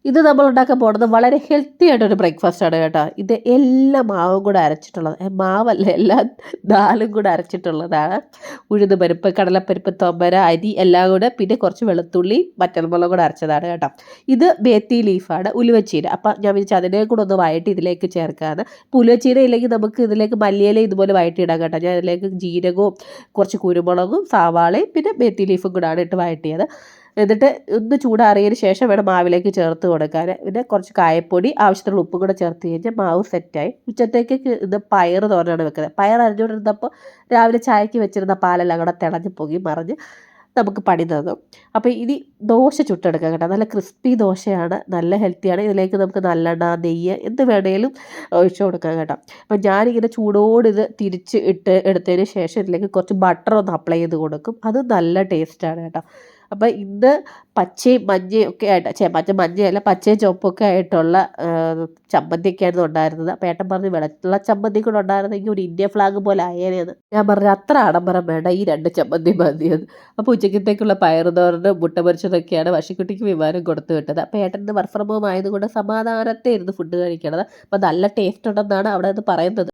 ഇത് നമ്മൾ ഉണ്ടാക്കാൻ പോകുന്നത് വളരെ ഹെൽത്തി ആയിട്ടൊരു ബ്രേക്ക്ഫാസ്റ്റാണ് കേട്ടോ. ഇത് എല്ലാ മാവും കൂടെ അരച്ചിട്ടുള്ളത്, മാവല്ല എല്ലാ ദാലും കൂടെ അരച്ചിട്ടുള്ളതാണ്. ഉഴുന്ന് പരിപ്പ്, കടലപ്പരിപ്പ്, തൊമര, അരി എല്ലാം കൂടെ, പിന്നെ കുറച്ച് വെളുത്തുള്ളി വറ്റൽമുളകും കൂടെ അരച്ചതാണ് കേട്ടോ. ഇത് ബേത്തി ലീഫാണ്, ഉലുവച്ചീര. അപ്പം ഞാൻ വിചാരിച്ചു അതിനെ കൂടെ ഒന്ന് വഴറ്റി ഇതിലേക്ക് ചേർക്കാമെന്ന്. ഇപ്പോൾ ഉലുവച്ചീര ഇല്ലെങ്കിൽ നമുക്ക് ഇതിലേക്ക് മല്ലിയില ഇതുപോലെ വഴറ്റിയിടാം കേട്ടോ. ഞാൻ ഇതിലേക്ക് ജീരകവും കുറച്ച് കുരുമുളകും സവാളയും പിന്നെ ബേത്തി ലീഫും കൂടാണ് ഇട്ട് വഴറ്റിയത്. എന്നിട്ട് ഒന്ന് ചൂടാറിയതിന് ശേഷം വേണം മാവിലേക്ക് ചേർത്ത് കൊടുക്കാൻ. പിന്നെ കുറച്ച് കായപ്പൊടി, ആവശ്യത്തിനുള്ള ഉപ്പും കൂടെ ചേർത്ത് കഴിഞ്ഞാൽ മാവ് സെറ്റായി. ഉച്ചത്തേക്ക് ഇത് പയർ തോരനാണ് വെക്കുന്നത്. പയർ അരിഞ്ഞുകൊണ്ടിരുന്നപ്പോൾ രാവിലെ ചായക്ക് വെച്ചിരുന്ന പാലെല്ലാം കൂടെ തിളഞ്ഞ് പൊങ്ങി മറിഞ്ഞ് നമുക്ക് പണി തന്നു. അപ്പോൾ ഇനി ദോശ ചുട്ടെടുക്കാം കേട്ടോ. നല്ല ക്രിസ്പി ദോശയാണ്, നല്ല ഹെൽത്തിയാണ്. ഇതിലേക്ക് നമുക്ക് നല്ലെണ്ണ, നെയ്യ് എന്ത് വേണേലും ഒഴിച്ചു കൊടുക്കാം കേട്ടോ. അപ്പം ഞാനിങ്ങനെ ചൂടോട് ഇത് തിരിച്ച് എടുത്തതിന് ശേഷം ഇതിലേക്ക് കുറച്ച് ബട്ടർ ഒന്ന് അപ്ലൈ ചെയ്ത് കൊടുക്കും. അത് നല്ല ടേസ്റ്റാണ് കേട്ടോ. അപ്പോൾ ഇന്ന് പച്ചയും മഞ്ഞയും ഒക്കെ ആയിട്ട്, മഞ്ഞയല്ല പച്ചയും ചുവപ്പൊക്കെ ആയിട്ടുള്ള ചമ്മന്തിയൊക്കെയായിരുന്നു ഉണ്ടായിരുന്നത്. അപ്പോൾ ഏട്ടൻ പറഞ്ഞു വെളുത്തുള്ള ചമ്മന്തി കൂടെ ഉണ്ടായിരുന്നെങ്കിൽ ഒരു ഇന്ത്യ ഫ്ലാഗ് പോലെ ആയേനെന്ന്. ഞാൻ പറഞ്ഞു അത്ര ആഡംബരം വേണ്ട, ഈ 2 ചമ്മന്തി മതിയെന്ന്. അപ്പോൾ ഉച്ചക്കത്തേക്കുള്ള പയറുതോരനും മുട്ട പൊരിച്ചതൊക്കെയാണ് വശിക്കുട്ടിക്ക് വിമാനം കൊടുത്തു വിട്ടത്. അപ്പോൾ ഏട്ടൻ്റെ വർക്ക് ഫ്രം ഹോം ആയതുകൊണ്ട് സമാധാനത്തെ ഇരുന്ന് ഫുഡ് കഴിക്കണത്. അപ്പോൾ നല്ല ടേസ്റ്റ് ഉണ്ടെന്നാണ് അവിടെ നിന്ന് പറയുന്നത്.